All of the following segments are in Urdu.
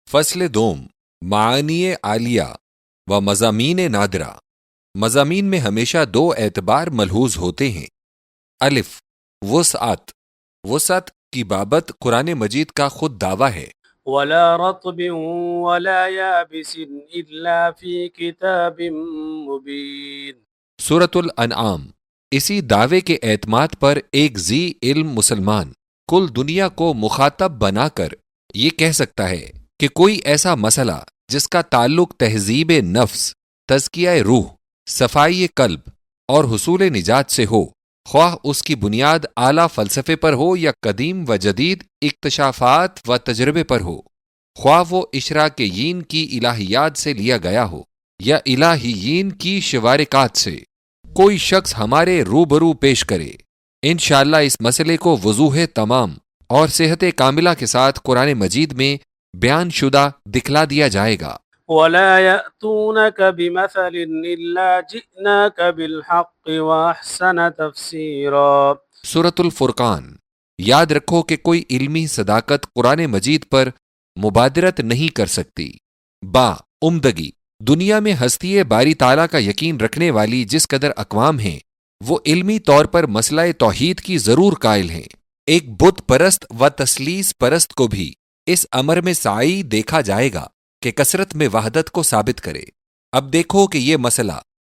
فصل دوم معانی عالیہ و مضامین نادرہ۔ مضامین میں ہمیشہ دو اعتبار ملحوظ ہوتے ہیں۔ الف، وسعت۔ وسعت کی بابت قرآن مجید کا خود دعویٰ ہے، ولا رطب ولا يابس إلا في كتاب مبين۔ سورۃ الانعام۔ اسی دعوے کے اعتماد پر ایک ذی علم مسلمان کل دنیا کو مخاطب بنا کر یہ کہہ سکتا ہے کہ کوئی ایسا مسئلہ جس کا تعلق تہذیب نفس، تزکیہ روح، صفائی قلب اور حصول نجات سے ہو، خواہ اس کی بنیاد اعلیٰ فلسفے پر ہو یا قدیم و جدید اکتشافات و تجربے پر ہو، خواہ وہ اشراقیین کی الہیات سے لیا گیا ہو یا الہیین کی شوارکات سے، کوئی شخص ہمارے روبرو پیش کرے، انشاءاللہ اس مسئلے کو وضوح تمام اور صحت کاملہ کے ساتھ قرآن مجید میں بیان شدہ دکھلا دیا جائے گا۔ ولا يأتونك بمثل إلا جئناك بالحق وأحسن تفسيرا۔ سورۃ الفرقان۔ یاد رکھو کہ کوئی علمی صداقت قرآن مجید پر مبادرت نہیں کر سکتی۔ با عمدگی، دنیا میں ہستی باری تعالیٰ کا یقین رکھنے والی جس قدر اقوام ہیں، وہ علمی طور پر مسئلہ توحید کی ضرور قائل ہیں۔ ایک بت پرست و تثلیث پرست کو بھی اس امر میں سعی دیکھا جائے گا کہ کثرت میں وحدت کو ثابت کرے۔ اب دیکھو کہ یہ مسئلہ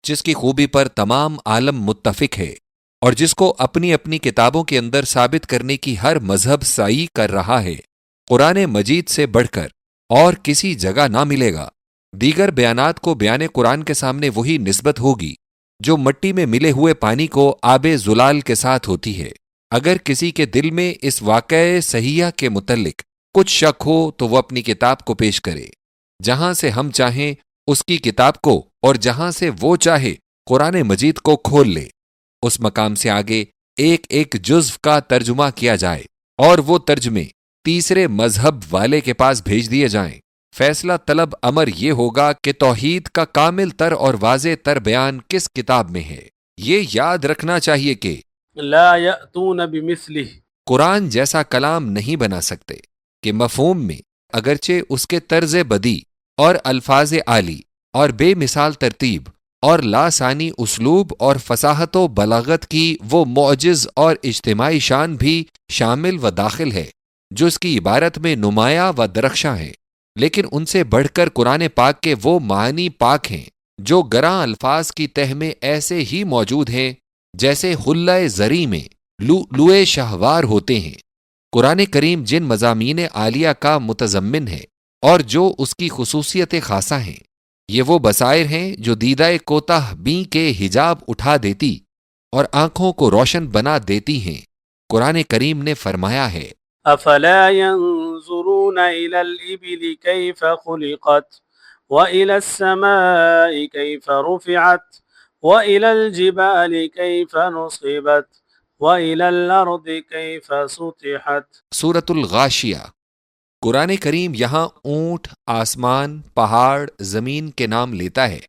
جس کی خوبی پر تمام عالم متفق ہے اور جس کو اپنی اپنی کتابوں کے اندر ثابت کرنے کی ہر مذہب سعی کر رہا ہے، قرآن مجید سے بڑھ کر اور کسی جگہ نہ ملے گا۔ دیگر بیانات کو بیان قرآن کے سامنے وہی نسبت ہوگی جو مٹی میں ملے ہوئے پانی کو آب زلال کے ساتھ ہوتی ہے۔ اگر کسی کے دل میں اس واقعہ صحیحہ کے متعلق کچھ شک ہو تو وہ اپنی کتاب کو پیش کرے، جہاں سے ہم چاہیں اس کی کتاب کو اور جہاں سے وہ چاہے قرآن مجید کو کھول لے۔ اس مقام سے آگے ایک ایک جزو کا ترجمہ کیا جائے اور وہ ترجمے تیسرے مذہب والے کے پاس بھیج دیے جائیں۔ فیصلہ طلب امر یہ ہوگا کہ توحید کا کامل تر اور واضح تر بیان کس کتاب میں ہے۔ یہ یاد رکھنا چاہیے کہ لا يأتون بمثله، قرآن جیسا کلام نہیں بنا سکتے کہ مفہوم میں اگرچہ اس کے طرز بدی اور الفاظ عالی اور بے مثال ترتیب اور لاسانی اسلوب اور فصاحت و بلاغت کی وہ معجز اور اجتماعی شان بھی شامل و داخل ہے جو اس کی عبارت میں نمایاں و درخشاں ہیں، لیکن ان سے بڑھ کر قرآن پاک کے وہ معنی پاک ہیں جو گراں الفاظ کی تہ میں ایسے ہی موجود ہیں جیسے حلہ زری میں لؤلؤ شہوار ہوتے ہیں۔ قرآن کریم جن مضامین عالیہ کا متضمن ہے اور جو اس کی خصوصیت خاصہ ہیں، یہ وہ بصائر ہیں جو دیدہ کوتاہ بین کے حجاب اٹھا دیتی اور آنکھوں کو روشن بنا دیتی ہیں۔ قرآن کریم نے فرمایا ہے، افلا ينظرون الى الابل كيف خلقت والى السماء كيف رفعت والى الجبال كيف نصبت والى الارض كيف سطحت۔ سورۃ الغاشیہ۔ قرآن کریم یہاں اونٹ، آسمان، پہاڑ، زمین کے نام لیتا ہے۔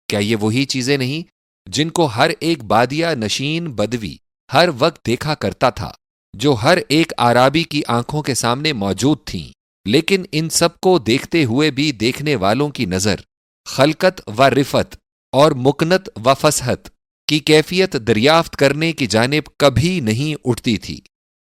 کیا یہ وہی چیزیں نہیں جن کو ہر ایک بادیہ نشین بدوی ہر وقت دیکھا کرتا تھا، جو ہر ایک عرابی کی آنکھوں کے سامنے موجود تھیں، لیکن ان سب کو دیکھتے ہوئے بھی دیکھنے والوں کی نظر خلقت و رفت اور مکنت و فصحت کی کیفیت دریافت کرنے کی جانب کبھی نہیں اٹھتی تھی۔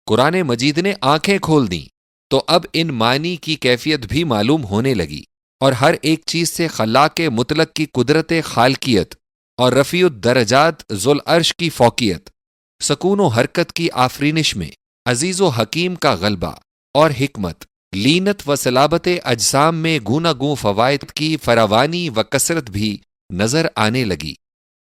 قرآن مجید نے آنکھیں کھول دیں تو اب ان معنی کی کیفیت بھی معلوم ہونے لگی اور ہر ایک چیز سے خلاق مطلق کی قدرت خالقیت اور رفیع الدرجات ذوالعرش کی فوقیت، سکون و حرکت کی آفرینش میں عزیز و حکیم کا غلبہ اور حکمت، لینت و صلابت اجسام میں گونا گوں فوائد کی فراوانی و کثرت بھی نظر آنے لگی۔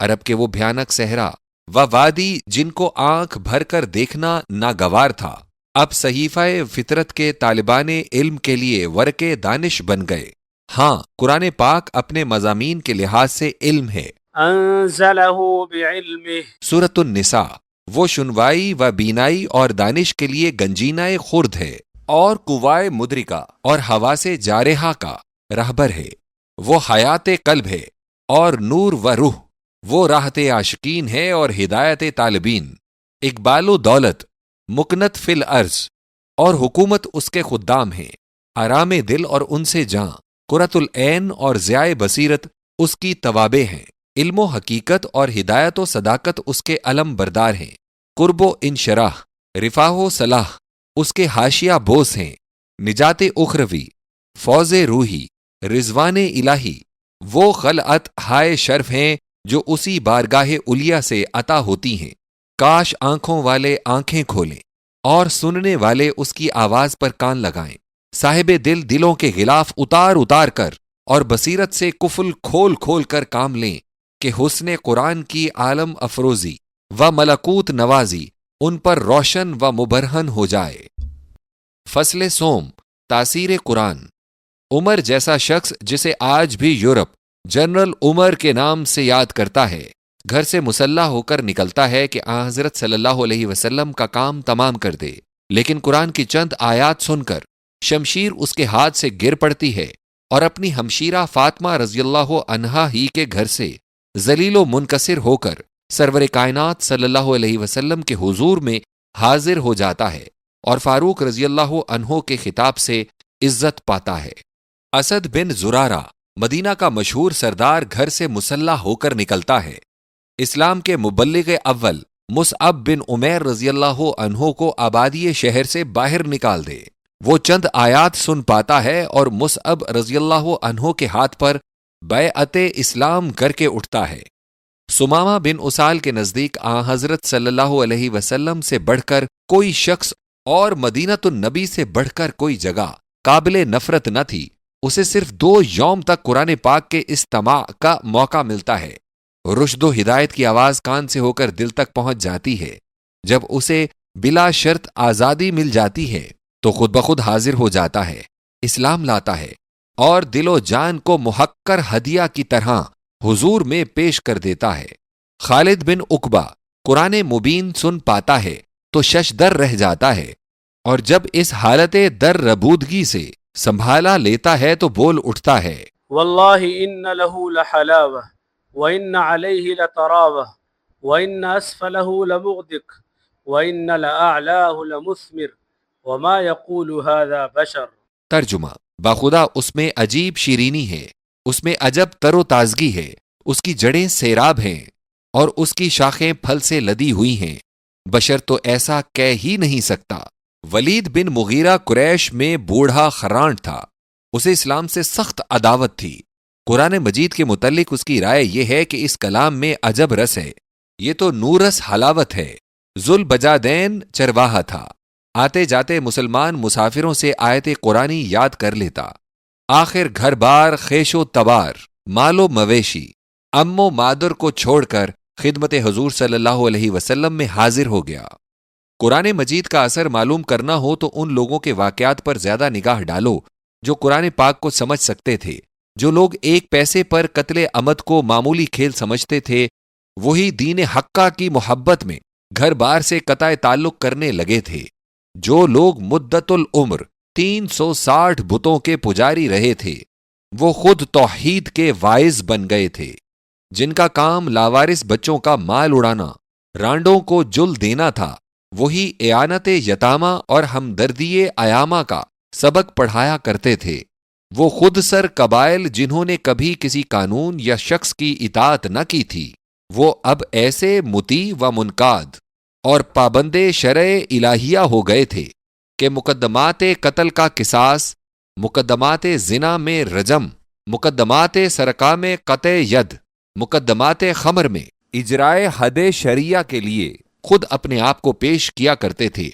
عرب کے وہ بھیانک صحرا و وادی جن کو آنکھ بھر کر دیکھنا ناگوار تھا، اب صحیفہ فطرت کے طالبان علم کے لیے ورق دانش بن گئے۔ ہاں، قرآن پاک اپنے مضامین کے لحاظ سے علم ہے۔ انزلہ بعلمہ۔ سورۃ النساء۔ وہ شنوائی و بینائی اور دانش کے لیے گنجینہ خرد ہے اور قوائے مدرکہ اور حواس جارحہ کا رہبر ہے۔ وہ حیات قلب ہے اور نور و روح، وہ راحت عاشقین ہے اور ہدایت طالبین، اقبال و دولت، مکنت فی الارض اور حکومت اس کے خدام ہیں۔ آرام دل اور ان سے جاں، قرۃ العین اور ضیاء بصیرت اس کی توابع ہیں، علم و حقیقت اور ہدایت و صداقت اس کے علم بردار ہیں، قرب و انشراح، رفاہ و صلاح اس کے حاشیہ بوس ہیں، نجات اخروی، فوز روحی، رضوان الہی وہ خلعت ہائے شرف ہیں جو اسی بارگاہ علیا سے عطا ہوتی ہیں۔ کاش آنکھوں والے آنکھیں کھولیں اور سننے والے اس کی آواز پر کان لگائیں، صاحب دل دلوں کے غلاف اتار اتار کر اور بصیرت سے کفل کھول کھول کر کام لیں کہ حسن قرآن کی عالم افروزی و ملکوت نوازی ان پر روشن و مبرہن ہو جائے۔ فصل سوم، تاثیر قرآن۔ عمر جیسا شخص جسے آج بھی یورپ جنرل عمر کے نام سے یاد کرتا ہے، گھر سے مسلح ہو کر نکلتا ہے کہ آن حضرت صلی اللہ علیہ وسلم کا کام تمام کر دے، لیکن قرآن کی چند آیات سن کر شمشیر اس کے ہاتھ سے گر پڑتی ہے اور اپنی ہمشیرہ فاطمہ رضی اللہ عنہا ہی کے گھر سے ذلیل و منکسر ہو کر سرور کائنات صلی اللہ علیہ وسلم کے حضور میں حاضر ہو جاتا ہے اور فاروق رضی اللہ عنہ کے خطاب سے عزت پاتا ہے۔ اسد بن زرارہ مدینہ کا مشہور سردار گھر سے مسلح ہو کر نکلتا ہے، اسلام کے مبلغ اول مصعب بن عمیر رضی اللہ عنہ کو آبادی شہر سے باہر نکال دے، وہ چند آیات سن پاتا ہے اور مصعب رضی اللہ عنہ کے ہاتھ پر بیعت اسلام کر کے اٹھتا ہے۔ سمامہ بن اسال کے نزدیک آن حضرت صلی اللہ علیہ وسلم سے بڑھ کر کوئی شخص اور مدینۃ النبی سے بڑھ کر کوئی جگہ قابل نفرت نہ تھی، اسے صرف 2 یوم تک قرآن پاک کے استماع کا موقع ملتا ہے، رشد و ہدایت کی آواز کان سے ہو کر دل تک پہنچ جاتی ہے، جب اسے بلا شرط آزادی مل جاتی ہے تو خود بخود حاضر ہو جاتا ہے، اسلام لاتا ہے اور دل و جان کو محقر ہدیہ کی طرح حضور میں پیش کر دیتا ہے۔ خالد بن عقبہ قرآن مبین سن پاتا ہے تو ششدر رہ جاتا ہے، اور جب اس حالت در ربودگی سے سنبھالا لیتا ہے تو بول اٹھتا ہے، واللہ ان له لحلاوہ وان علیہ لتراوہ وان اسفلہ لمغدق وان لاعلاہ لمثمر وما یقول هذا بشر۔ ترجمہ، باخدا اس میں عجیب شیرینی ہے، اس میں عجب تر و تازگی ہے، اس کی جڑیں سیراب ہیں اور اس کی شاخیں پھل سے لدی ہوئی ہیں، بشر تو ایسا کہہ ہی نہیں سکتا۔ ولید بن مغیرہ قریش میں بوڑھا خرانٹ تھا، اسے اسلام سے سخت عداوت تھی۔ قرآن مجید کے متعلق اس کی رائے یہ ہے کہ اس کلام میں عجب رس ہے، یہ تو نورس حلاوت ہے۔ ذوالبجادین چرواہا تھا، آتے جاتے مسلمان مسافروں سے آیت قرآنی یاد کر لیتا، آخر گھر بار خیش و تبار مال و مویشی ام و مادر کو چھوڑ کر خدمت حضور صلی اللہ علیہ وسلم میں حاضر ہو گیا۔ قرآن مجید کا اثر معلوم کرنا ہو تو ان لوگوں کے واقعات پر زیادہ نگاہ ڈالو جو قرآن پاک کو سمجھ سکتے تھے۔ جو لوگ 1 پیسے پر قتل امد کو معمولی کھیل سمجھتے تھے، وہی دین حقہ کی محبت میں گھر بار سے قطع تعلق کرنے لگے تھے۔ جو لوگ مدت العمر 360 بتوں کے پجاری رہے تھے، وہ خود توحید کے واعظ بن گئے تھے۔ جن کا کام لاوارث بچوں کا مال اڑانا، رانڈوں کو جل دینا تھا، وہی اعانت یتامہ اور ہمدردی ایامہ کا سبق پڑھایا کرتے تھے۔ وہ خود سر قبائل جنہوں نے کبھی کسی قانون یا شخص کی اطاعت نہ کی تھی، وہ اب ایسے مطیع و منقاد اور پابند شرع الہیہ ہو گئے تھے کہ مقدمات قتل کا قصاص، مقدمات زنا میں رجم، مقدمات سرقہ میں قطع ید، مقدمات خمر میں اجرائے حد شریعہ کے لیے خود اپنے آپ کو پیش کیا کرتے تھے۔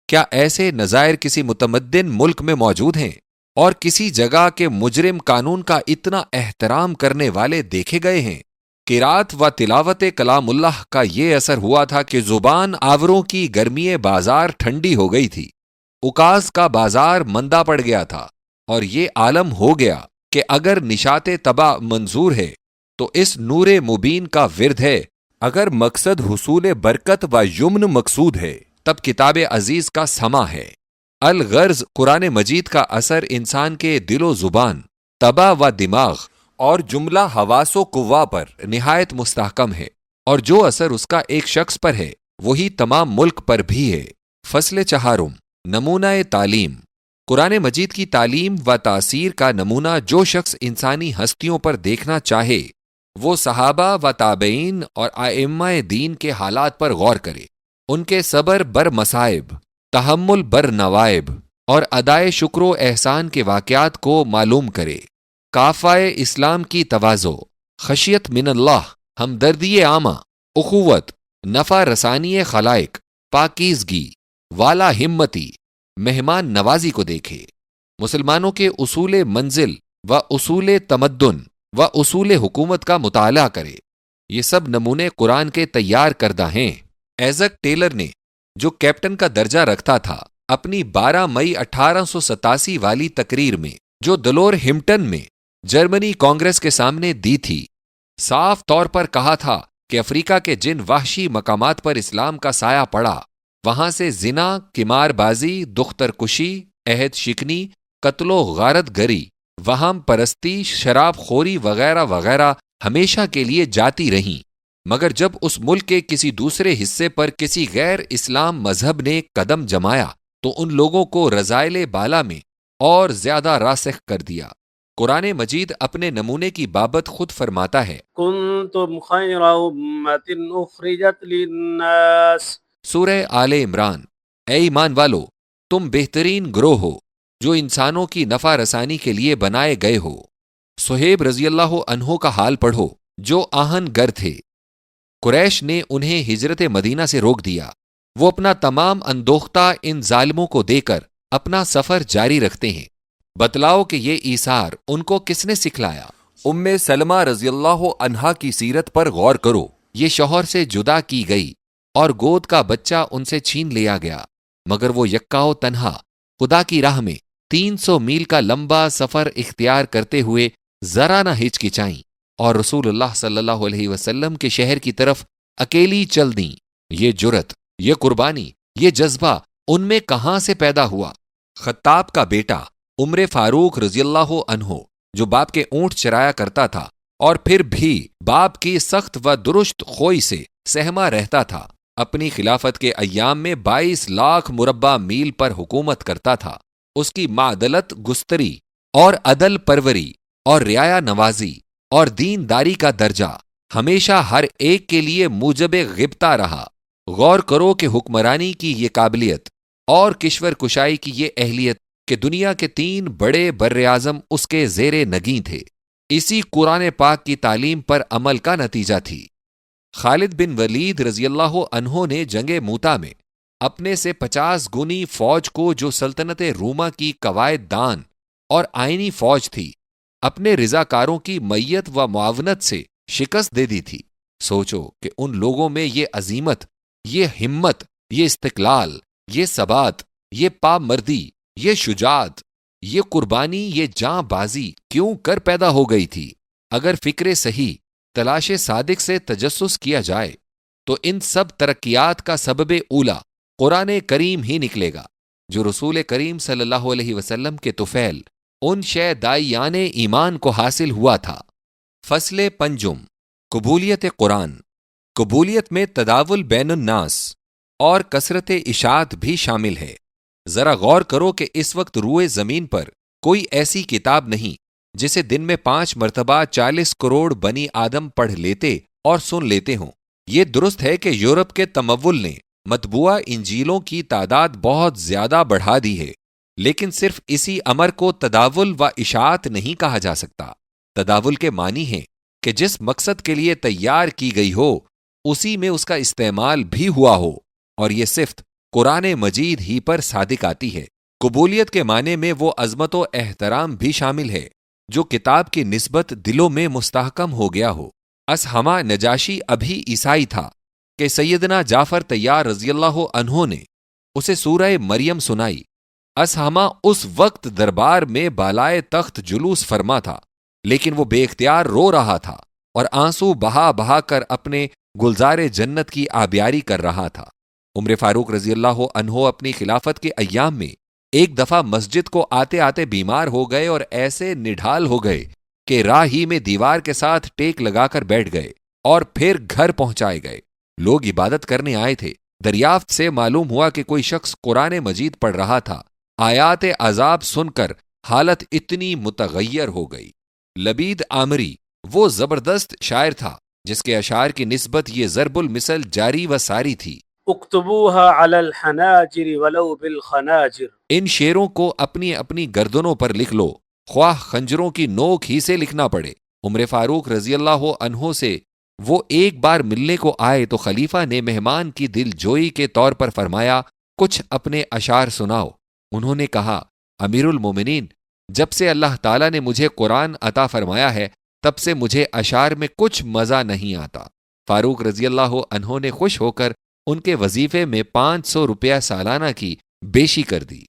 کیا ایسے نظائر کسی متمدن ملک میں موجود ہیں اور کسی جگہ کے مجرم قانون کا اتنا احترام کرنے والے دیکھے گئے ہیں؟ قرات و تلاوت کلام اللہ کا یہ اثر ہوا تھا کہ زبان آوروں کی گرمی بازار ٹھنڈی ہو گئی تھی، اکاز کا بازار مندہ پڑ گیا تھا، اور یہ عالم ہو گیا کہ اگر نشاط طبع منظور ہے تو اس نور مبین کا ورد ہے، اگر مقصد حصول برکت و یمن مقصود ہے تب کتاب عزیز کا سما ہے۔ الغرض قرآن مجید کا اثر انسان کے دل و زبان، طبع و دماغ اور جملہ حواس و قوا پر نہایت مستحکم ہے، اور جو اثر اس کا ایک شخص پر ہے وہی تمام ملک پر بھی ہے۔ فصل چہارم، نمونہ تعلیم۔ قرآن مجید کی تعلیم و تاثیر کا نمونہ جو شخص انسانی ہستیوں پر دیکھنا چاہے وہ صحابہ و تابعین اور ائمہ دین کے حالات پر غور کرے، ان کے صبر بر مصائب، تحمل بر نوائب اور ادائے شکر و احسان کے واقعات کو معلوم کرے۔ کافائے اسلام کی تواضع، خشیت من اللہ، ہمدردی عامہ، اخوت، نفع رسانی خلائق، پاکیزگی، والا ہمتی، مہمان نوازی کو دیکھے۔ مسلمانوں کے اصول منزل و اصول تمدن و اصول حکومت کا مطالعہ کرے۔ یہ سب نمونے قرآن کے تیار کردہ ہیں۔ ایزک ٹیلر نے جو کیپٹن کا درجہ رکھتا تھا اپنی 12 مئی 1887 والی تقریر میں جو دلور ہمپٹن میں جرمنی کانگریس کے سامنے دی تھی، صاف طور پر کہا تھا کہ افریقہ کے جن وحشی مقامات پر اسلام کا سایہ پڑا وہاں سے زنا، قمار بازی، دختر کشی، عہد شکنی، قتل و غارت گری، وہم پرستی، شراب خوری وغیرہ وغیرہ ہمیشہ کے لیے جاتی رہیں، مگر جب اس ملک کے کسی دوسرے حصے پر کسی غیر اسلام مذہب نے قدم جمایا تو ان لوگوں کو رذائل بالا میں اور زیادہ راسخ کر دیا۔ قرآن مجید اپنے نمونے کی بابت خود فرماتا ہے، کنتم خیر امت اخرجت للناس۔ سورہ آل عمران، اے ایمان والو تم بہترین گروہ ہو جو انسانوں کی نفع رسانی کے لیے بنائے گئے ہو۔ صہیب رضی اللہ عنہ کا حال پڑھو جو آہن گر تھے، قریش نے انہیں ہجرت مدینہ سے روک دیا، وہ اپنا تمام اندوختہ ان ظالموں کو دے کر اپنا سفر جاری رکھتے ہیں۔ بتلاؤ کہ یہ ایثار ان کو کس نے سکھلایا؟ ام سلمہ رضی اللہ عنہا کی سیرت پر غور کرو، یہ شوہر سے جدا کی گئی اور گود کا بچہ ان سے چھین لیا گیا، مگر وہ یکا و تنہا خدا کی راہ میں 300 میل کا لمبا سفر اختیار کرتے ہوئے ذرا نہ ہچکچائیں اور رسول اللہ صلی اللہ علیہ وسلم کے شہر کی طرف اکیلی چل دیں۔ یہ جرت، یہ قربانی، یہ جذبہ ان میں کہاں سے پیدا ہوا؟ خطاب کا بیٹا عمر فاروق رضی اللہ عنہ جو باپ کے اونٹ چرایا کرتا تھا اور پھر بھی باپ کی سخت و درست خوئی سے سہما رہتا تھا، اپنی خلافت کے ایام میں 22 لاکھ مربع میل پر حکومت کرتا تھا۔ اس کی معدلت گستری اور عدل پروری اور رعایا نوازی اور دینداری کا درجہ ہمیشہ ہر ایک کے لیے موجب غبطہ رہا۔ غور کرو کہ حکمرانی کی یہ قابلیت اور کشور کشائی کی یہ اہلیت کہ دنیا کے 3 بڑے براعظم اس کے زیر نگیں تھے، اسی قرآن پاک کی تعلیم پر عمل کا نتیجہ تھی۔ خالد بن ولید رضی اللہ عنہ نے جنگ موتا میں اپنے سے 50 گنی فوج کو جو سلطنت روما کی قواعد دان اور آئینی فوج تھی، اپنے رضاکاروں کی میت و معاونت سے شکست دے دی تھی۔ سوچو کہ ان لوگوں میں یہ عزیمت، یہ ہمت، یہ استقلال، یہ ثبات، یہ پامردی، یہ شجاعت، یہ قربانی، یہ جاں بازی کیوں کر پیدا ہو گئی تھی؟ اگر فکر صحیح تلاش صادق سے تجسس کیا جائے تو ان سب ترقیات کا سبب اولا قرآن کریم ہی نکلے گا، جو رسول کریم صلی اللہ علیہ وسلم کے طفیل ان شیدائیان ایمان کو حاصل ہوا تھا۔ فصل پنجم، قبولیت قرآن۔ قبولیت میں تداول بین الناس اور کثرت اشاعت بھی شامل ہے۔ ذرا غور کرو کہ اس وقت روئے زمین پر کوئی ایسی کتاب نہیں جسے دن میں 5 مرتبہ 40 کروڑ بنی آدم پڑھ لیتے اور سن لیتے ہوں۔ یہ درست ہے کہ یورپ کے تمول نے مطبوعہ انجیلوں کی تعداد بہت زیادہ بڑھا دی ہے، لیکن صرف اسی امر کو تداول و اشاعت نہیں کہا جا سکتا۔ تداول کے معنی ہے کہ جس مقصد کے لیے تیار کی گئی ہو اسی میں اس کا استعمال بھی ہوا ہو، اور یہ صفت قرآن مجید ہی پر صادق آتی ہے۔ قبولیت کے معنی میں وہ عظمت و احترام بھی شامل ہے جو کتاب کی نسبت دلوں میں مستحکم ہو گیا ہو۔ اسہمہ نجاشی ابھی عیسائی تھا کہ سیدنا جعفر طیار رضی اللہ عنہ نے اسے سورہ مریم سنائی۔ اسہمہ اس وقت دربار میں بالائے تخت جلوس فرما تھا، لیکن وہ بے اختیار رو رہا تھا اور آنسو بہا بہا کر اپنے گلزار جنت کی آبیاری کر رہا تھا۔ عمر فاروق رضی اللہ عنہ اپنی خلافت کے ایام میں ایک دفعہ مسجد کو آتے آتے بیمار ہو گئے اور ایسے نڈھال ہو گئے کہ راہ ہی میں دیوار کے ساتھ ٹیک لگا کر بیٹھ گئے اور پھر گھر پہنچائے گئے۔ لوگ عبادت کرنے آئے تھے۔ دریافت سے معلوم ہوا کہ کوئی شخص قرآن مجید پڑھ رہا تھا آیات عذاب سن کر حالت اتنی متغیر ہو گئی۔ لبید عامری وہ زبردست شاعر تھا جس کے اشعار کی نسبت یہ ضرب المثل جاری و ساری تھی۔ اکتبوها على الحناجر ولو بالخناجر، ان شعروں کو اپنی اپنی گردنوں پر لکھ لو، خواہ خنجروں کی نوک ہی سے لکھنا پڑے۔ عمر فاروق رضی اللہ عنہ سے وہ ایک بار ملنے کو آئے تو خلیفہ نے مہمان کی دل جوئی کے طور پر فرمایا، کچھ اپنے اشعار سناؤ۔ انہوں نے کہا، امیر المومنین، جب سے اللہ تعالیٰ نے مجھے قرآن عطا فرمایا ہے تب سے مجھے اشعار میں کچھ مزہ نہیں آتا۔ فاروق رضی اللہ عنہ نے خوش ہو کر ان کے وظیفے میں 500 روپیہ سالانہ کی بیشی کر دی۔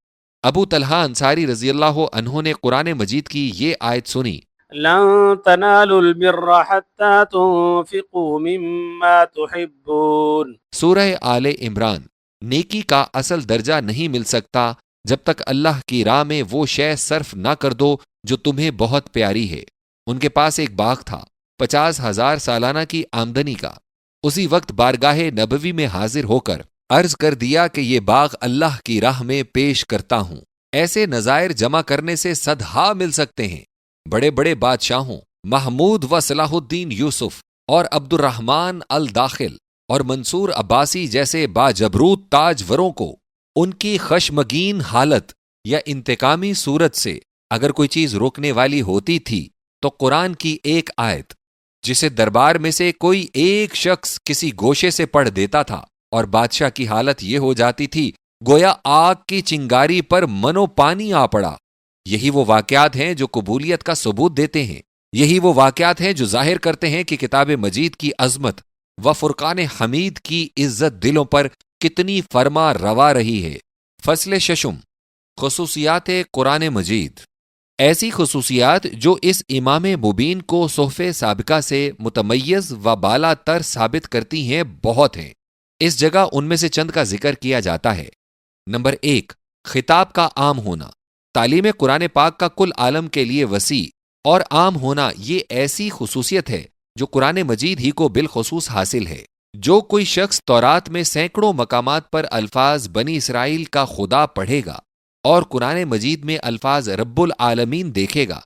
ابو طلحہ انصاری رضی اللہ عنہ نے قرآن مجید کی یہ آیت سنی، لن تنالوا البر حتى تنفقوا مما تحبون، سورہ آل عمران۔ نیکی کا اصل درجہ نہیں مل سکتا جب تک اللہ کی راہ میں وہ شے صرف نہ کر دو جو تمہیں بہت پیاری ہے۔ ان کے پاس ایک باغ تھا 50,000 سالانہ کی آمدنی کا۔ اسی وقت بارگاہ نبوی میں حاضر ہو کر عرض کر دیا کہ یہ باغ اللہ کی راہ میں پیش کرتا ہوں۔ ایسے نظائر جمع کرنے سے صدہا مل سکتے ہیں۔ بڑے بڑے بادشاہوں محمود و صلاح الدین یوسف اور عبد الرحمن الداخل اور منصور عباسی جیسے باجبروت تاجوروں کو ان کی خشمگین حالت یا انتقامی صورت سے اگر کوئی چیز روکنے والی ہوتی تھی تو قرآن کی ایک آیت جسے دربار میں سے کوئی ایک شخص کسی گوشے سے پڑھ دیتا تھا اور بادشاہ کی حالت یہ ہو جاتی تھی گویا آگ کی چنگاری پر منو پانی آ پڑا۔ یہی وہ واقعات ہیں جو قبولیت کا ثبوت دیتے ہیں۔ یہی وہ واقعات ہیں جو ظاہر کرتے ہیں کہ کتاب مجید کی عظمت و فرقان حمید کی عزت دلوں پر کتنی فرما روا رہی ہے۔ فصل ششم، خصوصیات قرآن مجید۔ ایسی خصوصیات جو اس امام مبین کو صحف سابقہ سے متمیز و بالا تر ثابت کرتی ہیں بہت ہیں۔ اس جگہ ان میں سے چند کا ذکر کیا جاتا ہے۔ نمبر 1، خطاب کا عام ہونا۔ تعلیم قرآن پاک کا کل عالم کے لیے وسیع اور عام ہونا یہ ایسی خصوصیت ہے جو قرآن مجید ہی کو بالخصوص حاصل ہے۔ جو کوئی شخص تورات میں سینکڑوں مقامات پر الفاظ بنی اسرائیل کا خدا پڑھے گا اور قرآن مجید میں الفاظ رب العالمین دیکھے گا،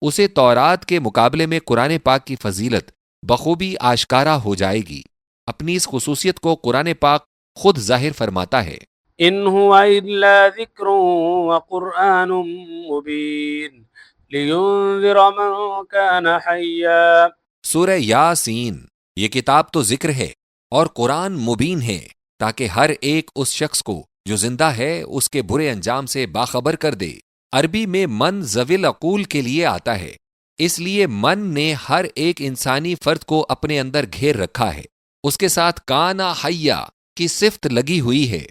اسے تورات کے مقابلے میں قرآن پاک کی فضیلت بخوبی آشکارا ہو جائے گی۔ اپنی اس خصوصیت کو قرآن پاک خود ظاہر فرماتا ہے، ان هو الا ذکر وقرآن مبین لینذر من کان حیا۔ سورہ یاسین، یہ کتاب تو ذکر ہے اور قرآن مبین ہے تاکہ ہر ایک اس شخص کو جو زندہ ہے اس کے برے انجام سے باخبر کر دے۔ عربی میں من ذوی العقول کے لیے آتا ہے، اس لیے من نے ہر ایک انسانی فرد کو اپنے اندر گھیر رکھا ہے۔ اس کے ساتھ کانا حیا کی صفت لگی ہوئی ہے۔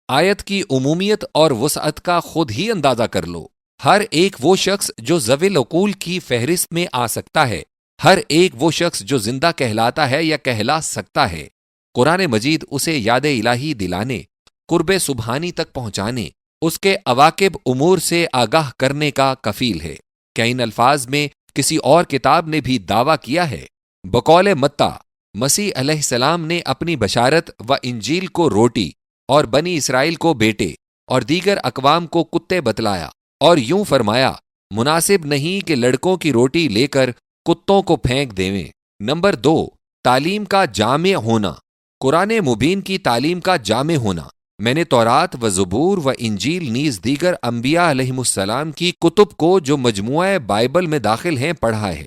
آیت کی عمومیت اور وسعت کا خود ہی اندازہ کر لو۔ ہر ایک وہ شخص جو ذوی العقول کی فہرست میں آ سکتا ہے، ہر ایک وہ شخص جو زندہ کہلاتا ہے یا کہلا سکتا ہے، قرآن مجید اسے یاد الہی دلانے، قرب سبحانی تک پہنچانے، اس کے عواقب امور سے آگاہ کرنے کا کفیل ہے۔ کیا ان الفاظ میں کسی اور کتاب نے بھی دعویٰ کیا ہے؟ بقول متا، مسیح علیہ السلام نے اپنی بشارت و انجیل کو روٹی اور بنی اسرائیل کو بیٹے اور دیگر اقوام کو کتے بتلایا، اور یوں فرمایا، مناسب نہیں کہ لڑکوں کی روٹی لے کر کتوں کو پھینک دیویں۔ نمبر 2، تعلیم کا جامع ہونا۔ قرآن مبین کی تعلیم کا جامع ہونا۔ میں نے تورات و زبور و انجیل نیز دیگر انبیاء علیہم السلام کی کتب کو جو مجموعہ بائبل میں داخل ہیں پڑھا ہے۔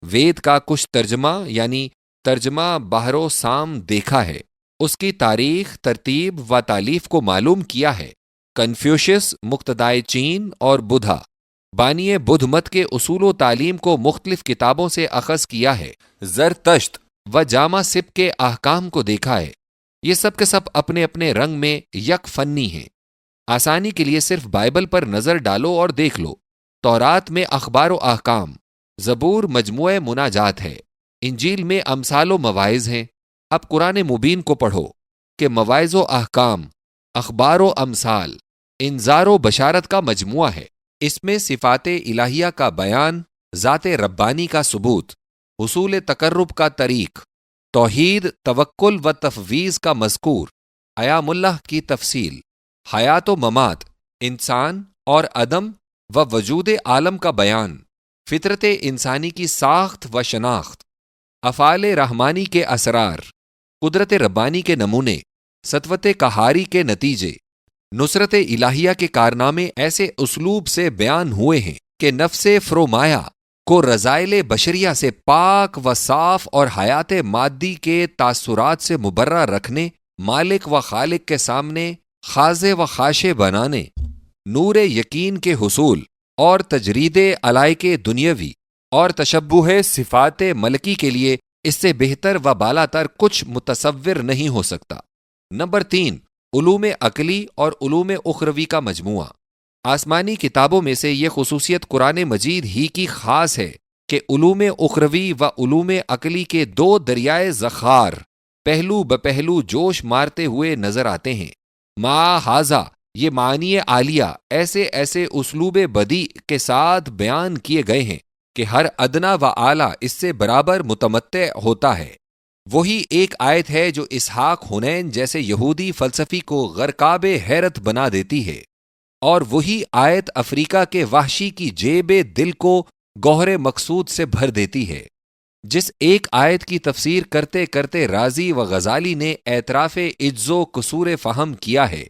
وید کا کچھ ترجمہ یعنی ترجمہ بحر و سام دیکھا ہے، اس کی تاریخ، ترتیب و تالیف کو معلوم کیا ہے۔ کنفیوشس، مقتدائے چین اور بدھا، بانی بدھ مت کے اصول و تعلیم کو مختلف کتابوں سے اخذ کیا ہے۔ زرتشت و جامع سب کے احکام کو دیکھا ہے۔ یہ سب کے سب اپنے اپنے رنگ میں یک فنی ہیں۔ آسانی کے لیے صرف بائبل پر نظر ڈالو اور دیکھ لو۔ تورات میں اخبار و احکام، زبور مجموعہ مناجات ہے، انجیل میں امثال و مواعظ ہیں۔ اب قرآن مبین کو پڑھو کہ مواعظ و احکام، اخبار و امثال، انذار و بشارت کا مجموعہ ہے۔ اس میں صفات الہیہ کا بیان، ذات ربانی کا ثبوت، حصول تقرب کا طریق، توحید، توکل و تفویض کا مذکور، ایام اللہ کی تفصیل، حیات و ممات، انسان، اور عدم و وجود عالم کا بیان، فطرت انسانی کی ساخت و شناخت، افعال رحمانی کے اسرار، قدرت ربانی کے نمونے، سطوت قہاری کے نتیجے، نصرت الہیہ کے کارنامے ایسے اسلوب سے بیان ہوئے ہیں کہ نفس فرومایہ کو رذائل بشریہ سے پاک و صاف اور حیات مادی کے تاثرات سے مبرہ رکھنے، مالک و خالق کے سامنے خاضع و خاشع بنانے، نور یقین کے حصول اور تجرید علائق دنیاوی اور تشبہ صفات ملکی کے لیے اس سے بہتر و بالاتر کچھ متصور نہیں ہو سکتا۔ نمبر 3، علوم عقلی اور علوم اخروی کا مجموعہ۔ آسمانی کتابوں میں سے یہ خصوصیت قرآن مجید ہی کی خاص ہے کہ علوم اخروی و علوم عقلی کے دو دریائے ذخار پہلو بپہلو جوش مارتے ہوئے نظر آتے ہیں۔ مع ھذا یہ معنی عالیہ ایسے ایسے اسلوب بدیع کے ساتھ بیان کیے گئے ہیں کہ ہر ادنا و اعلیٰ اس سے برابر متمتع ہوتا ہے۔ وہی ایک آیت ہے جو اسحاق حنین جیسے یہودی فلسفی کو غرقاب حیرت بنا دیتی ہے، اور وہی آیت افریقہ کے وحشی کی جیب دل کو گوہر مقصود سے بھر دیتی ہے۔ جس ایک آیت کی تفسیر کرتے کرتے رازی و غزالی نے اعتراف عجز و قصور فہم کیا ہے،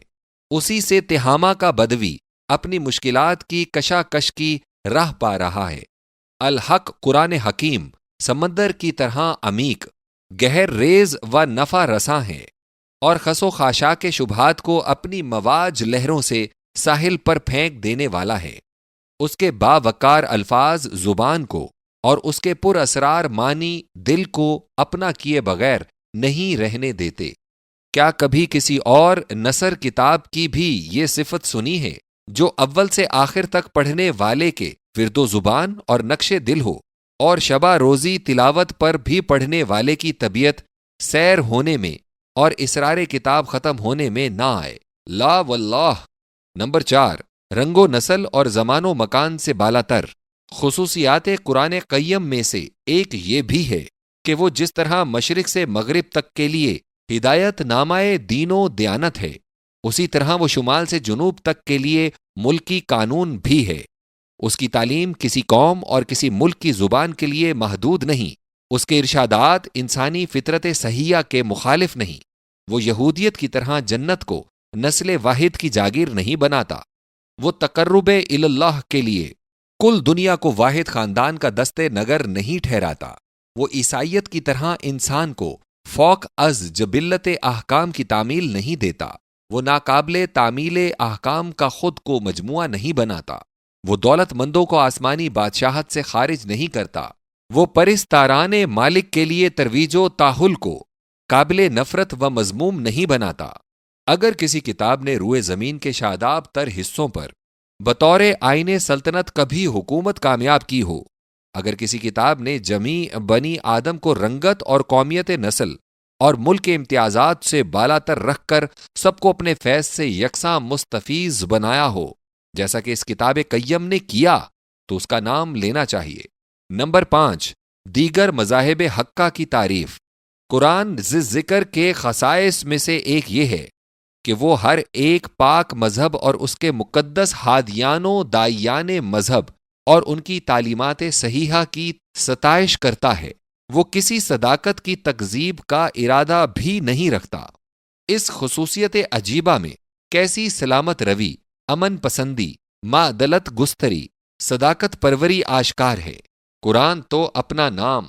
اسی سے تہامہ کا بدوی اپنی مشکلات کی کشاکش کی راہ پا رہا ہے۔ الحق قرآن حکیم سمندر کی طرح عمیق، گہر ریز و نفع رساں ہے، اور خس و خاشاک کے شبہات کو اپنی مواج لہروں سے ساحل پر پھینک دینے والا ہے۔ اس کے باوقار الفاظ زبان کو اور اس کے پر اسرار معنی دل کو اپنا کیے بغیر نہیں رہنے دیتے۔ کیا کبھی کسی اور نثر کتاب کی بھی یہ صفت سنی ہے جو اول سے آخر تک پڑھنے والے کے ورد و زبان اور نقش دل ہو، اور شبہ روزی تلاوت پر بھی پڑھنے والے کی طبیعت سیر ہونے میں اور اسرار کتاب ختم ہونے میں نہ آئے؟ لا واللہ۔ نمبر 4، رنگ و نسل اور زمان و مکان سے بالاتر خصوصیات قرآن قیم میں سے ایک یہ بھی ہے کہ وہ جس طرح مشرق سے مغرب تک کے لیے ہدایت نامہ دین و دیانت ہے، اسی طرح وہ شمال سے جنوب تک کے لیے ملکی قانون بھی ہے۔ اس کی تعلیم کسی قوم اور کسی ملک کی زبان کے لیے محدود نہیں، اس کے ارشادات انسانی فطرت صحیحہ کے مخالف نہیں۔ وہ یہودیت کی طرح جنت کو نسل واحد کی جاگیر نہیں بناتا، وہ تقرب اللہ کے لیے کل دنیا کو واحد خاندان کا دستے نگر نہیں ٹھہراتا، وہ عیسائیت کی طرح انسان کو فوق از جبلت احکام کی تعمیل نہیں دیتا، وہ ناقابل تعمیل احکام کا خود کو مجموعہ نہیں بناتا، وہ دولت مندوں کو آسمانی بادشاہت سے خارج نہیں کرتا، وہ پرستاران مالک کے لیے ترویج و تاحل کو قابل نفرت و مذموم نہیں بناتا۔ اگر کسی کتاب نے روئے زمین کے شاداب تر حصوں پر بطور آئین سلطنت کبھی حکومت کامیاب کی ہو، اگر کسی کتاب نے جمیع بنی آدم کو رنگت اور قومیت نسل اور ملک کے امتیازات سے بالاتر رکھ کر سب کو اپنے فیض سے یکساں مستفیض بنایا ہو جیسا کہ اس کتاب قیم نے کیا، تو اس کا نام لینا چاہیے۔ نمبر 5، دیگر مذاہب حقہ کی تعریف۔ قرآن ذکر کے خصائص میں سے ایک یہ ہے کہ وہ ہر ایک پاک مذہب اور اس کے مقدس ہادیان و داعیان مذہب اور ان کی تعلیمات صحیحہ کی ستائش کرتا ہے، وہ کسی صداقت کی تکذیب کا ارادہ بھی نہیں رکھتا۔ اس خصوصیت عجیبہ میں کیسی سلامت روی، امن پسندی، معدلت گستری، صداقت پروری آشکار ہے۔ قرآن تو اپنا نام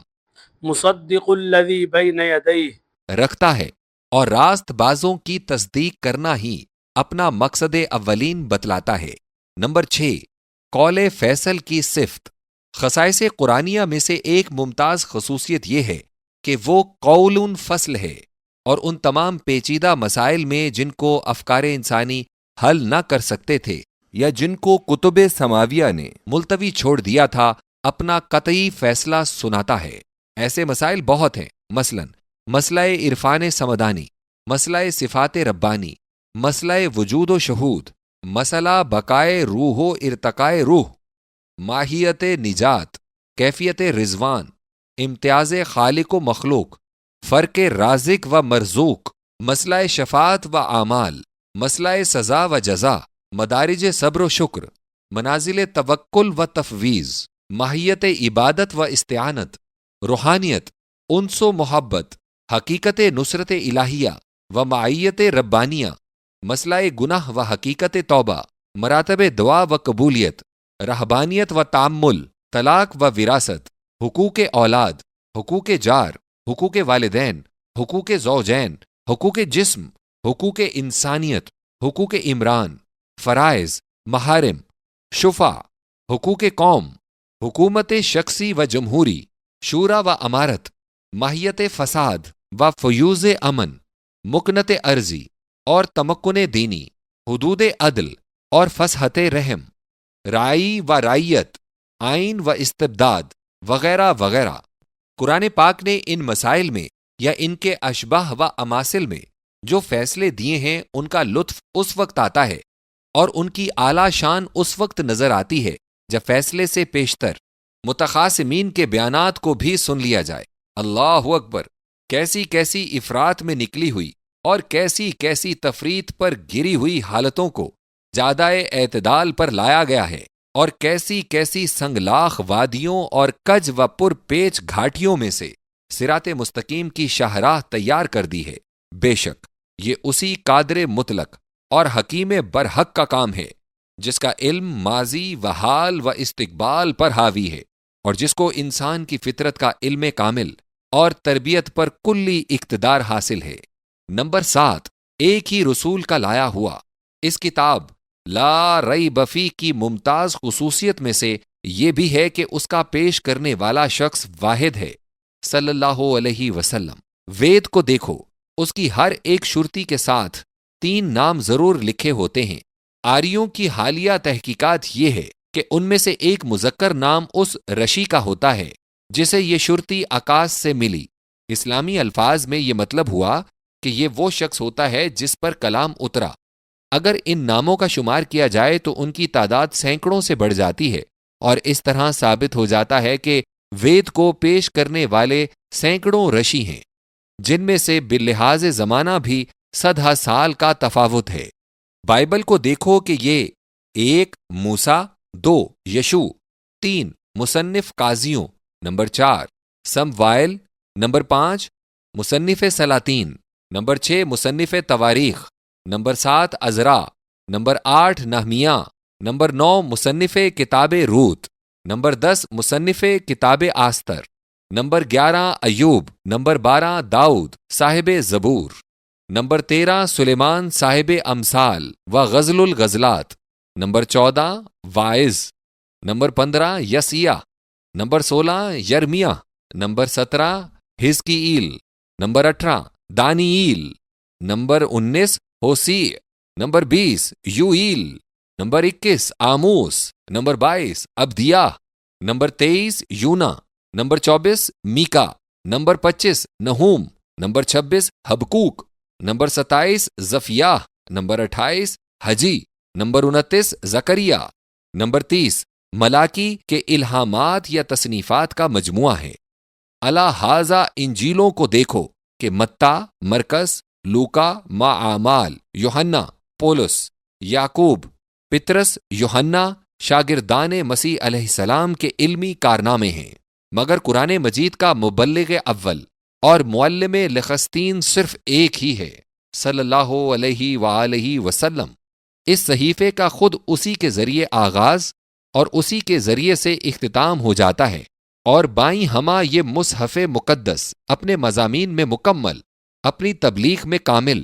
مصدق الذی بین یدیہ رکھتا ہے، اور راست بازوں کی تصدیق کرنا ہی اپنا مقصد اولین بتلاتا ہے۔ نمبر 6، قول فیصل کی صفت۔ خصائص قرآنیہ میں سے ایک ممتاز خصوصیت یہ ہے کہ وہ قول فصل ہے، اور ان تمام پیچیدہ مسائل میں جن کو افکار انسانی حل نہ کر سکتے تھے یا جن کو کتب سماویہ نے ملتوی چھوڑ دیا تھا، اپنا قطعی فیصلہ سناتا ہے۔ ایسے مسائل بہت ہیں، مثلا مسئلہ عرفان سمدانی، مسئلہ صفات ربانی، مسئلہ وجود و شہود، مسئلہ بقائے روح و ارتقائے روح، ماہیت نجات، کیفیت رضوان، امتیاز خالق و مخلوق، فرق رازق و مرزوق، مسئلہ شفاعت و اعمال، مسئلہ سزا و جزا، مدارج صبر و شکر، منازل توکل و تفویض، ماہیت عبادت و استعانت، روحانیت، انس و محبت، حقیقت نصرت الہیہ و معیت ربانیہ، مسئلہ گناہ و حقیقت توبہ، مراتب دعا و قبولیت، رہبانیت و تعمل، طلاق و وراثت، حقوق اولاد، حقوق جار، حقوق والدین، حقوق زوجین، حقوق جسم، حقوق انسانیت، حقوق عمران، فرائض، محارم، شفع، حقوق قوم، حکومت شخصی و جمہوری، شورا و امارت، ماہیت فساد و فیوز امن، مکنت ارضی اور تمکن دینی، حدود عدل اور فصحت رحم، رائی و رعیت، آئین و استبداد وغیرہ وغیرہ۔ قرآن پاک نے ان مسائل میں یا ان کے اشباہ و اماثل میں جو فیصلے دیے ہیں ان کا لطف اس وقت آتا ہے اور ان کی اعلیٰ شان اس وقت نظر آتی ہے جب فیصلے سے پیشتر متخاصمین کے بیانات کو بھی سن لیا جائے۔ اللہ اکبر! کیسی کیسی افراط میں نکلی ہوئی اور کیسی کیسی تفریط پر گری ہوئی حالتوں کو جادۂ اعتدال پر لایا گیا ہے، اور کیسی کیسی سنگلاخ وادیوں اور کج و پر پیچ گھاٹیوں میں سے صراط مستقیم کی شاہراہ تیار کر دی ہے۔ بے شک یہ اسی قادر مطلق اور حکیم برحق کا کام ہے جس کا علم ماضی و حال و استقبال پر حاوی ہے، اور جس کو انسان کی فطرت کا علم کامل اور تربیت پر کلی اقتدار حاصل ہے۔ نمبر 7، ایک ہی رسول کا لایا ہوا۔ اس کتاب لا ریب فیہ کی ممتاز خصوصیت میں سے یہ بھی ہے کہ اس کا پیش کرنے والا شخص واحد ہے، صلی اللہ علیہ وسلم۔ وید کو دیکھو، اس کی ہر ایک شرطی کے ساتھ 3 نام ضرور لکھے ہوتے ہیں۔ آریوں کی حالیہ تحقیقات یہ ہے کہ ان میں سے ایک مذکر نام اس رشی کا ہوتا ہے جسے یہ شرطی آکاش سے ملی۔ اسلامی الفاظ میں یہ مطلب ہوا کہ یہ وہ شخص ہوتا ہے جس پر کلام اترا۔ اگر ان ناموں کا شمار کیا جائے تو ان کی تعداد سینکڑوں سے بڑھ جاتی ہے، اور اس طرح ثابت ہو جاتا ہے کہ وید کو پیش کرنے والے سینکڑوں رشی ہیں، جن میں سے باللحاظ زمانہ بھی 100 سال کا تفاوت ہے۔ بائبل کو دیکھو کہ یہ 1 موسیٰ، 2 یشوع، 3 مصنف قاضیوں، نمبر 4 سموائیل، نمبر 5 مصنف سلاطین، نمبر 6 مصنف تواریخ، نمبر 7 عزرا، نمبر 8 نہمیاں، نمبر 9 مصنف کتاب روت، نمبر 10 مصنف کتاب آستر، نمبر 11 ایوب، نمبر 12 داؤد صاحب زبور، نمبر 13 سلیمان صاحب امثال و غزل الغزلات، نمبر 14 واعظ، نمبر 15 یسیہ، نمبر 16 یرمیہ، نمبر 17 حزقییل، نمبر 18 دانییل، نمبر 19 ہوسیع، نمبر 20 یوئیل، نمبر 21 آموس، نمبر 22 عبدیہ، نمبر 23 یونا، نمبر 24 میکا، نمبر 25 نہوم، نمبر 26 حبقوق، نمبر 27 زفیاہ، نمبر 28 حجی، نمبر 29 زکریا، نمبر 30 ملاکی کے الہامات یا تصنیفات کا مجموعہ ہے۔ علی ھذا انجیلوں کو دیکھو کہ متی، مرکس، لوکا، اعمال، یوحنا، پولس، یعقوب، پطرس، یوحنا شاگردان مسیح علیہ السلام کے علمی کارنامے ہیں، مگر قرآن مجید کا مبلغ اول اور معلم لخستین صرف ایک ہی ہے، صلی اللہ علیہ وآلہ وسلم۔ اس صحیفے کا خود اسی کے ذریعے آغاز اور اسی کے ذریعے سے اختتام ہو جاتا ہے، اور بائیں ہمہ یہ مصحف مقدس اپنے مضامین میں مکمل، اپنی تبلیغ میں کامل،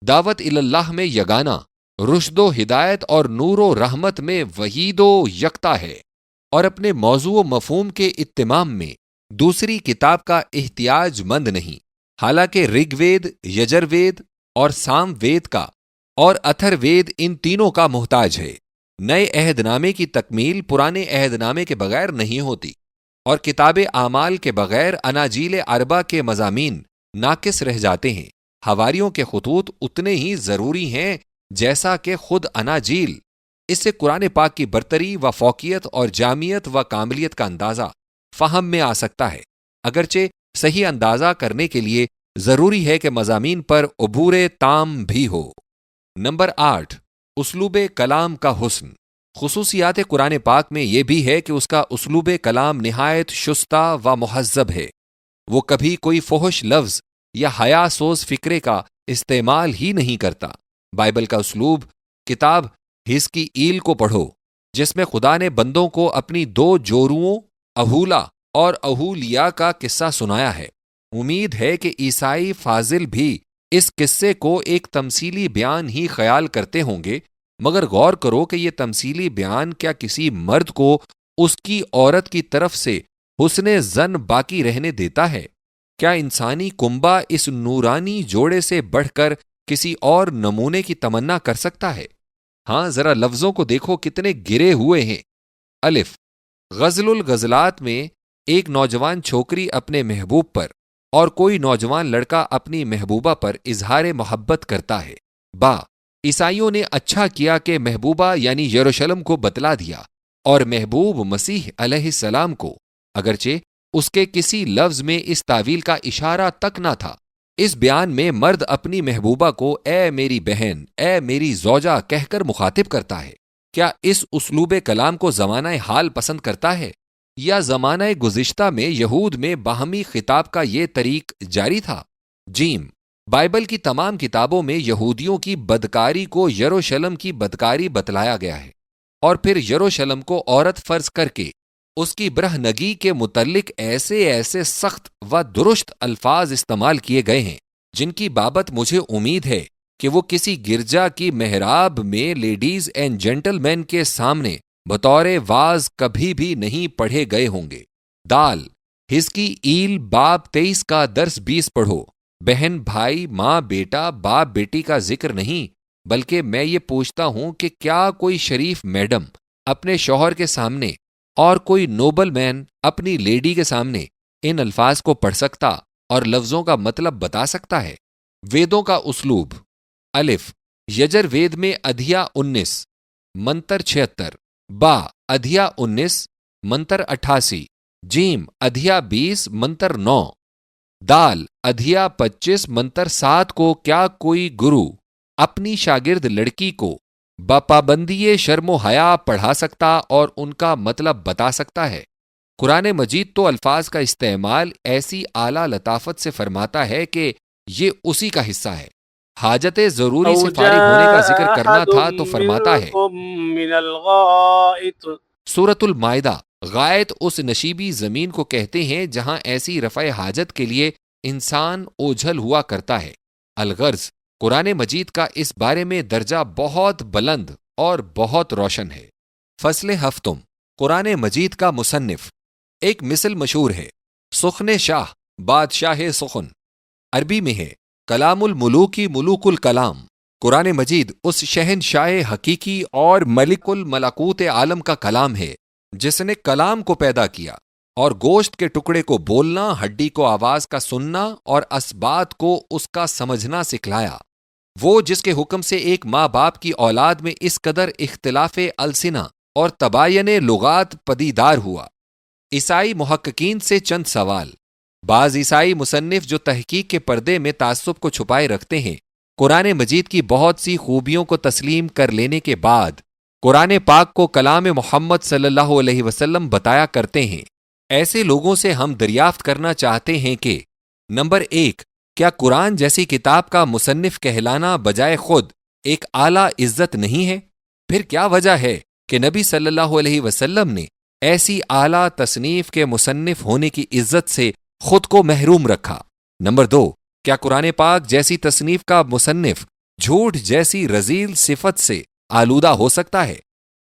دعوت اللہ میں یگانہ، رشد و ہدایت اور نور و رحمت میں وحید و یکتا ہے، اور اپنے موضوع و مفہوم کے اتمام میں دوسری کتاب کا احتیاج مند نہیں، حالانکہ رگ وید، یجر وید اور سام وید کا اور اتھر وید ان تینوں کا محتاج ہے۔ نئے عہد نامے کی تکمیل پرانے عہد نامے کے بغیر نہیں ہوتی، اور کتاب اعمال کے بغیر اناجیل اربع کے مضامین ناقص رہ جاتے ہیں۔ حواریوں کے خطوط اتنے ہی ضروری ہیں جیسا کہ خود اناجیل۔ اس سے قرآن پاک کی برتری و فوقیت اور جامعیت و کاملیت کا اندازہ فہم میں آ سکتا ہے، اگرچہ صحیح اندازہ کرنے کے لیے ضروری ہے کہ مضامین پر عبور تام بھی ہو۔ نمبر 8 اسلوب کلام کا حسن۔ خصوصیات قرآن پاک میں یہ بھی ہے کہ اس کا اسلوب کلام نہایت شستہ و مہذب ہے۔ وہ کبھی کوئی فحش لفظ یا حیا سوز فکرے کا استعمال ہی نہیں کرتا۔ بائبل کا اسلوب، کتاب حزقییل کو پڑھو، جس میں خدا نے بندوں کو اپنی دو جوروؤں اہولا اور اہولیا کا قصہ سنایا ہے۔ امید ہے کہ عیسائی فاضل بھی اس قصے کو ایک تمثیلی بیان ہی خیال کرتے ہوں گے، مگر غور کرو کہ یہ تمثیلی بیان کیا کسی مرد کو اس کی عورت کی طرف سے حسن زن باقی رہنے دیتا ہے؟ کیا انسانی کنبہ اس نورانی جوڑے سے بڑھ کر کسی اور نمونے کی تمنا کر سکتا ہے؟ ہاں، ذرا لفظوں کو دیکھو کتنے گرے ہوئے ہیں۔ الف، غزل الغزلات میں ایک نوجوان چھوکری اپنے محبوب پر اور کوئی نوجوان لڑکا اپنی محبوبہ پر اظہار محبت کرتا ہے۔ با، عیسائیوں نے اچھا کیا کہ محبوبہ یعنی یروشلم کو بتلا دیا، اور محبوب مسیح علیہ السلام کو، اگرچہ اس کے کسی لفظ میں اس تعویل کا اشارہ تک نہ تھا۔ اس بیان میں مرد اپنی محبوبہ کو اے میری بہن، اے میری زوجہ کہہ کر مخاطب کرتا ہے۔ کیا اس اسلوب کلام کو زمانہ حال پسند کرتا ہے، یا زمانہ گزشتہ میں یہود میں باہمی خطاب کا یہ طریق جاری تھا؟ جیم، بائبل کی تمام کتابوں میں یہودیوں کی بدکاری کو یروشلم کی بدکاری بتلایا گیا ہے، اور پھر یروشلم کو عورت فرض کر کے اس کی برہنگی کے متعلق ایسے سخت و درست الفاظ استعمال کیے گئے ہیں جن کی بابت مجھے امید ہے کہ وہ کسی گرجا کی محراب میں لیڈیز اینڈ جینٹل مین کے سامنے بطور واز کبھی بھی نہیں پڑھے گئے ہوں گے۔ دال، حزقییل باب 23 کا درس 20 پڑھو۔ بہن بھائی، ماں بیٹا، باپ بیٹی کا ذکر نہیں، بلکہ میں یہ پوچھتا ہوں کہ کیا کوئی شریف میڈم اپنے شوہر کے سامنے اور کوئی نوبل مین اپنی لیڈی کے سامنے ان الفاظ کو پڑھ سکتا اور لفظوں کا مطلب بتا سکتا ہے؟ ویدوں کا اسلوب۔ الف، یجر وید میں ادھیا 19 منتر 76، با، ادھیا 19 منتر 88، جیم، ادھیا 20 منتر 9، دال، ادھیا 25 منتر 7 کو کیا کوئی گرو اپنی شاگرد لڑکی کو بپابندی شرم و حیا پڑھا سکتا اور ان کا مطلب بتا سکتا ہے؟ قرآن مجید تو الفاظ کا استعمال ایسی اعلیٰ لطافت سے فرماتا ہے کہ یہ اسی کا حصہ ہے۔ حاجت ضروری سے فارغ ہونے کا ذکر کرنا تھا تو فرماتا ہے سورۃ المائدہ، غائط اس نشیبی زمین کو کہتے ہیں جہاں ایسی رفع حاجت کے لیے انسان اوجھل ہوا کرتا ہے۔ الغرض، قرآن مجید کا اس بارے میں درجہ بہت بلند اور بہت روشن ہے۔ فصل ہفتم، قرآن مجید کا مصنف۔ ایک مثل مشہور ہے، سخن شاہ بادشاہ سخن، عربی میں ہے کلام الملوکی ملوک الکلام۔ قرآن مجید اس شہنشاہ حقیقی اور ملک الملکوت عالم کا کلام ہے جس نے کلام کو پیدا کیا اور گوشت کے ٹکڑے کو بولنا، ہڈی کو آواز کا سننا اور اسبات کو اس کا سمجھنا سکھلایا۔ وہ جس کے حکم سے ایک ماں باپ کی اولاد میں اس قدر اختلاف السنہ اور تباین لغات پدیدار ہوا۔ عیسائی محققین سے چند سوال۔ بعض عیسائی مصنف جو تحقیق کے پردے میں تعصب کو چھپائے رکھتے ہیں، قرآن مجید کی بہت سی خوبیوں کو تسلیم کر لینے کے بعد قرآن پاک کو کلام محمد صلی اللہ علیہ وسلم بتایا کرتے ہیں۔ ایسے لوگوں سے ہم دریافت کرنا چاہتے ہیں کہ نمبر 1، کیا قرآن جیسی کتاب کا مصنف کہلانا بجائے خود ایک اعلیٰ عزت نہیں ہے؟ پھر کیا وجہ ہے کہ نبی صلی اللہ علیہ وسلم نے ایسی اعلیٰ تصنیف کے مصنف ہونے کی عزت سے خود کو محروم رکھا؟ نمبر 2، کیا قرآن پاک جیسی تصنیف کا مصنف جھوٹ جیسی رذیل صفت سے آلودہ ہو سکتا ہے؟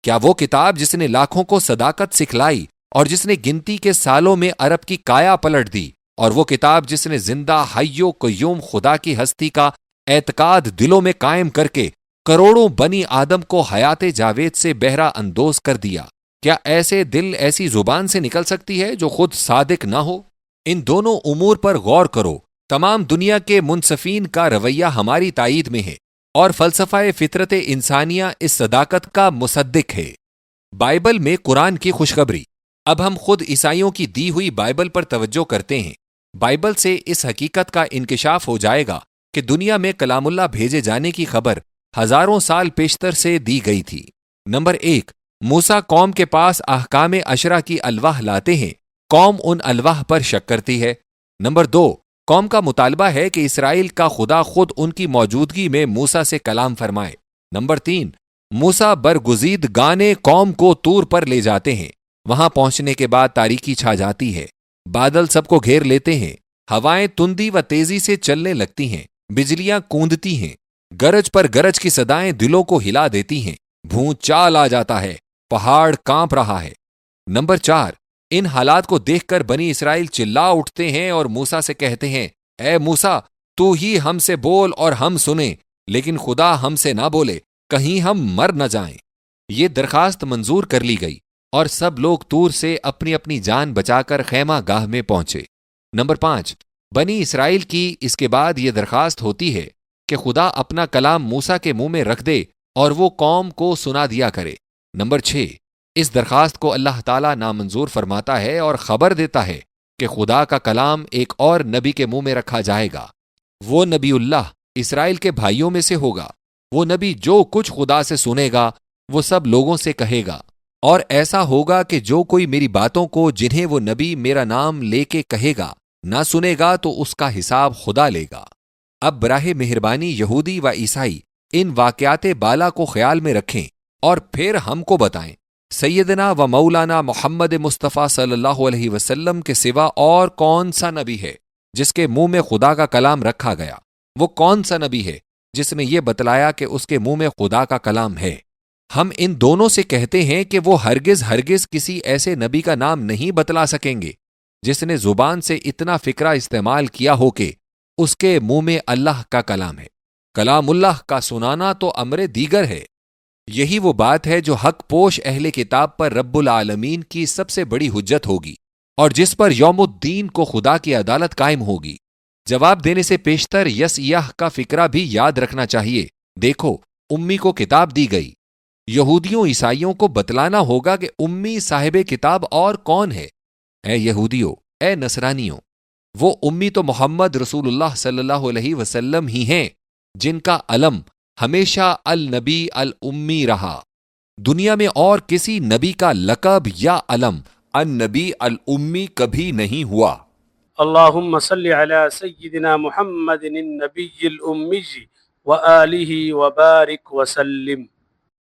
کیا وہ کتاب جس نے لاکھوں کو صداقت سکھلائی اور جس نے گنتی کے سالوں میں عرب کی کایا پلٹ دی، اور وہ کتاب جس نے زندہ حی و قیوم خدا کی ہستی کا اعتقاد دلوں میں قائم کر کے کروڑوں بنی آدم کو حیات جاوید سے بہرہ اندوز کر دیا، کیا ایسے دل ایسی زبان سے نکل سکتی ہے جو خود صادق نہ ہو؟ ان دونوں امور پر غور کرو۔ تمام دنیا کے منصفین کا رویہ ہماری تائید میں ہے، اور فلسفہ فطرت انسانیہ اس صداقت کا مصدق ہے۔ بائبل میں قرآن کی خوشخبری۔ اب ہم خود عیسائیوں کی دی ہوئی بائبل پر توجہ کرتے ہیں۔ بائبل سے اس حقیقت کا انکشاف ہو جائے گا کہ دنیا میں کلام اللہ بھیجے جانے کی خبر ہزاروں سال پیشتر سے دی گئی تھی۔ نمبر 1، موسیٰ قوم کے پاس احکام عشرہ کی الواح لاتے ہیں، قوم ان الواح پر شک کرتی ہے۔ نمبر 2، قوم کا مطالبہ ہے کہ اسرائیل کا خدا خود ان کی موجودگی میں موسیٰ سے کلام فرمائے۔ نمبر 3، موسیٰ برگزید گانے قوم کو طور پر لے جاتے ہیں، وہاں پہنچنے کے بعد تاریکی چھا جاتی ہے، بادل سب کو گھیر لیتے ہیں، ہوائیں تندی و تیزی سے چلنے لگتی ہیں، بجلیاں کوندتی ہیں، گرج پر گرج کی صدائیں دلوں کو ہلا دیتی ہیں، بھونچال چال آ جاتا ہے، پہاڑ کانپ رہا ہے۔ نمبر 4، ان حالات کو دیکھ کر بنی اسرائیل چلا اٹھتے ہیں اور موسیٰ سے کہتے ہیں، اے موسیٰ، تو ہی ہم سے بول اور ہم سنیں، لیکن خدا ہم سے نہ بولے، کہیں ہم مر نہ جائیں۔ یہ درخواست منظور کر لی گئی اور سب لوگ طور سے اپنی اپنی جان بچا کر خیمہ گاہ میں پہنچے۔ نمبر 5، بنی اسرائیل کی اس کے بعد یہ درخواست ہوتی ہے کہ خدا اپنا کلام موسیٰ کے منہ میں رکھ دے اور وہ قوم کو سنا دیا کرے۔ نمبر 6، اس درخواست کو اللہ تعالیٰ نامنظور فرماتا ہے اور خبر دیتا ہے کہ خدا کا کلام ایک اور نبی کے منہ میں رکھا جائے گا۔ وہ نبی اللہ اسرائیل کے بھائیوں میں سے ہوگا۔ وہ نبی جو کچھ خدا سے سنے گا وہ سب لوگوں سے کہے گا، اور ایسا ہوگا کہ جو کوئی میری باتوں کو جنہیں وہ نبی میرا نام لے کے کہے گا نہ سنے گا تو اس کا حساب خدا لے گا۔ اب براہ مہربانی یہودی و عیسائی ان واقعات بالا کو خیال میں رکھیں اور پھر ہم کو بتائیں، سیدنا و مولانا محمد مصطفیٰ صلی اللہ علیہ وسلم کے سوا اور کون سا نبی ہے جس کے منہ میں خدا کا کلام رکھا گیا؟ وہ کون سا نبی ہے جس نے یہ بتلایا کہ اس کے منہ میں خدا کا کلام ہے؟ ہم ان دونوں سے کہتے ہیں کہ وہ ہرگز کسی ایسے نبی کا نام نہیں بتلا سکیں گے جس نے زبان سے اتنا فکرہ استعمال کیا ہو کہ اس کے منہ میں اللہ کا کلام ہے۔ کلام اللہ کا سنانا تو امر دیگر ہے۔ یہی وہ بات ہے جو حق پوش اہل کتاب پر رب العالمین کی سب سے بڑی حجت ہوگی اور جس پر یوم الدین کو خدا کی عدالت قائم ہوگی۔ جواب دینے سے پیشتر یسیح کا فکرہ بھی یاد رکھنا چاہیے۔ دیکھو، امی کو کتاب دی گئی، یہودیوں عیسائیوں کو بتلانا ہوگا کہ امی صاحب کتاب اور کون ہے۔ اے یہودیوں، اے نصرانیوں، وہ امی تو محمد رسول اللہ صلی اللہ علیہ وسلم ہی ہیں جن کا علم ہمیشہ النبی الامی رہا۔ دنیا میں اور کسی نبی کا لقب یا علم النبی الامی کبھی نہیں ہوا۔ اللهم صل على سيدنا محمد النبي الأمي وآله وبارك وسلم۔